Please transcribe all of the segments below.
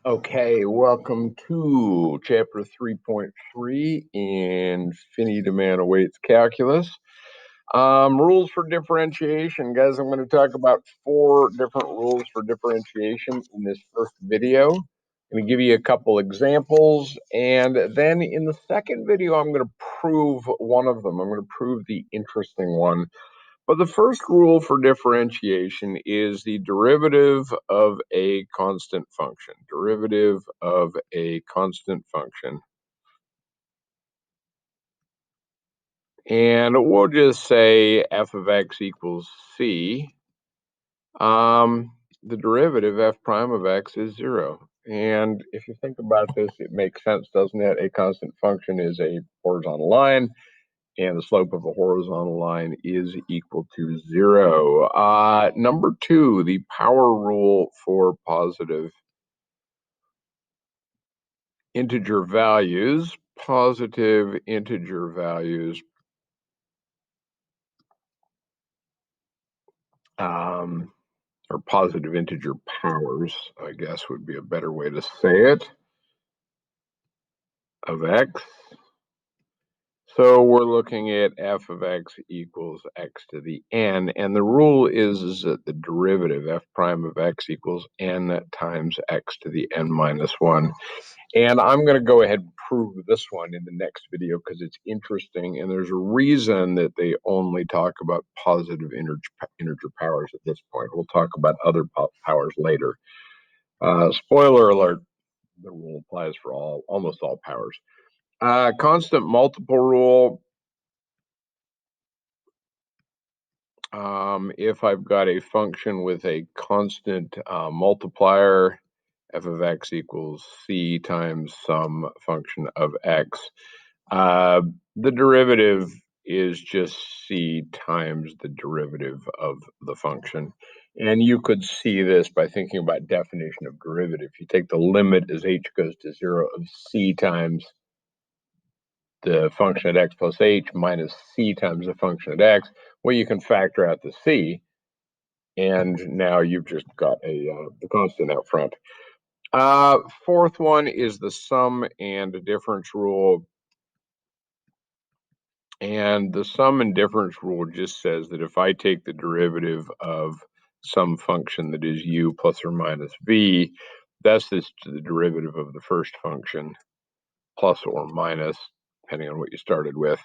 Okay, welcome to chapter 3.3 in Finney, Demana, Waits Calculus. Rules for differentiation. Guys, I'm going to talk about 4 different rules for differentiation in this first video. I'm going to give you a couple examples, and then in the second video, I'm going to prove one of them. I'm going to prove the interesting one. But the first rule for differentiation is the derivative of a constant function. Derivative of a constant function. And we'll just say f of x equals c. The derivative f prime of x is 0. And if you think about this, it makes sense, doesn't it? A constant function is a horizontal line, and the slope of a horizontal line is equal to 0. Number 2, the power rule for positive integer values. Positive integer values or positive integer powers, I guess would be a better way to say it, of x. So we're looking at f of x equals x to the n, and the rule is that the derivative f prime of x equals n times x to the n minus 1. And I'm going to go ahead and prove this one in the next video because it's interesting, and there's a reason that they only talk about positive integer powers at this point. We'll talk about other powers later. Spoiler alert, the rule applies for almost all powers. Constant multiple rule. If I've got a function with a constant multiplier, f of x equals c times some function of x, the derivative is just c times the derivative of the function. And you could see this by thinking about definition of derivative. You take the limit as h goes to 0 of c times the function at x plus h minus c times the function at x. Well, you can factor out the c, and now you've just got the constant out front. Fourth one is the sum and difference rule. And the sum and difference rule just says that if I take the derivative of some function that is u plus or minus v, that's the derivative of the first function plus or minus, depending on what you started with,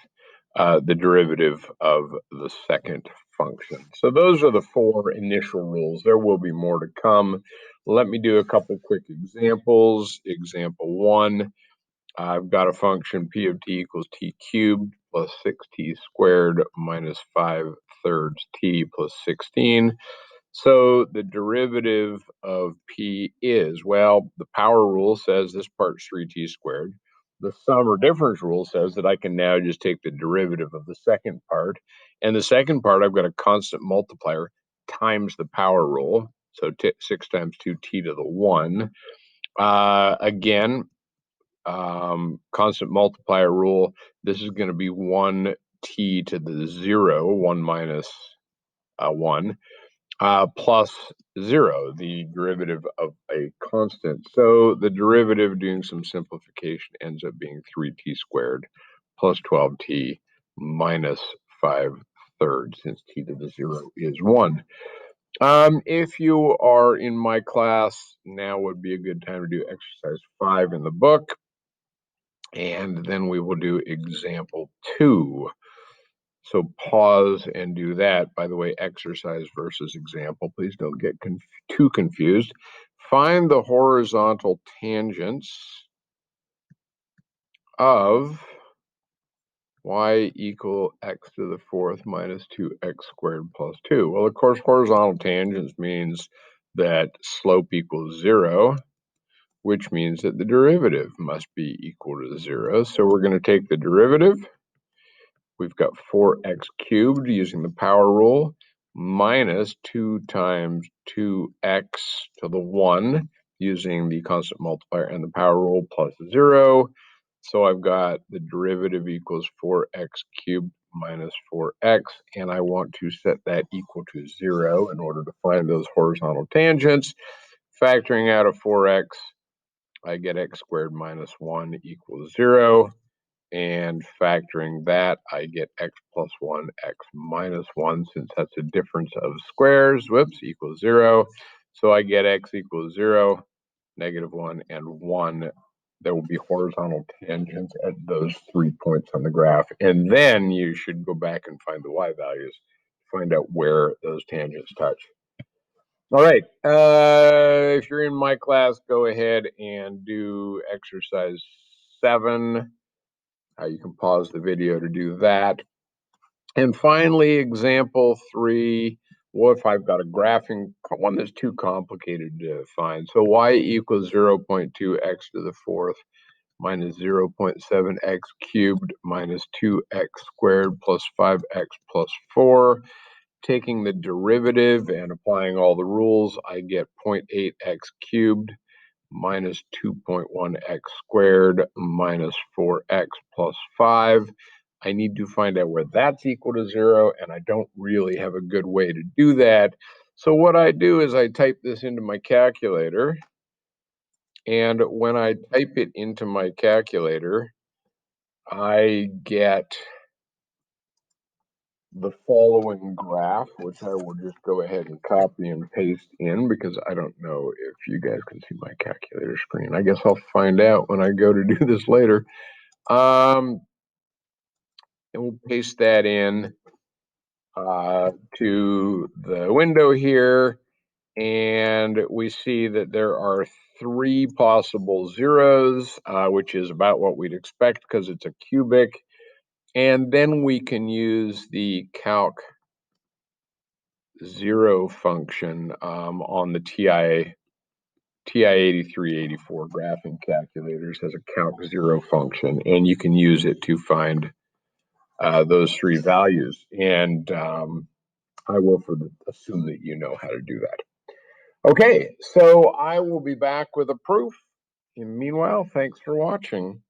the derivative of the second function. So those are the 4 initial rules. There will be more to come. Let me do a couple quick examples. Example 1, I've got a function p of t equals t cubed plus 6t squared minus 5/3 t plus 16. So the derivative of p is, well, the power rule says this part's 3t squared. The sum or difference rule says that I can now just take the derivative of the second part. And the second part, I've got a constant multiplier times the power rule. So 6 times 2t to the 1. Again, constant multiplier rule. This is going to be 1t to the 0, 1 minus 1. Plus 0, the derivative of a constant. So the derivative, doing some simplification, ends up being 3t squared plus 12t minus 5/3, since t to the 0 is 1. If you are in my class, now would be a good time to do exercise 5 in the book, and then we will do example 2. So pause and do that. By the way, exercise versus example. Please don't get too confused. Find the horizontal tangents of y equal x to the 4th minus 2x squared plus 2. Well, of course, horizontal tangents means that slope equals 0, which means that the derivative must be equal to 0. So we're going to take the derivative. We've got 4x cubed using the power rule minus 2 times 2x to the 1 using the constant multiplier and the power rule plus 0. So I've got the derivative equals 4x cubed minus 4x, and I want to set that equal to 0 in order to find those horizontal tangents. Factoring out a 4x, I get x squared minus 1 equals 0. And factoring that, I get x plus 1, x minus 1, since that's a difference of squares, equals 0. So I get x equals 0, -1, and 1. There will be horizontal tangents at those 3 points on the graph. And then you should go back and find the y values, find out where those tangents touch. All right, if you're in my class, go ahead and do exercise 7. You can pause the video to do that. And finally, example 3, what if I've got a graphing one that's too complicated to find? So y equals 0.2 x to the 4th minus 0.7 x cubed minus 2x squared plus 5x plus 4. Taking the derivative and applying all the rules, I get 0.8 x cubed minus 2.1x squared minus 4x plus 5. I need to find out where that's equal to 0, and I don't really have a good way to do that. So what I do is I type this into my calculator, and when I type it into my calculator, I get the following graph, which I will just go ahead and copy and paste in because I don't know if you guys can see my calculator screen. I guess I'll find out when I go to do this later. And we'll paste that in to the window here. And we see that there are 3 possible zeros, which is about what we'd expect because it's a cubic. And then we can use the calc 0 function on the TI 8384 graphing calculators as a calc 0 function, and you can use it to find those 3 values. And I will assume that you know how to do that. Okay, so I will be back with a proof. And meanwhile, thanks for watching.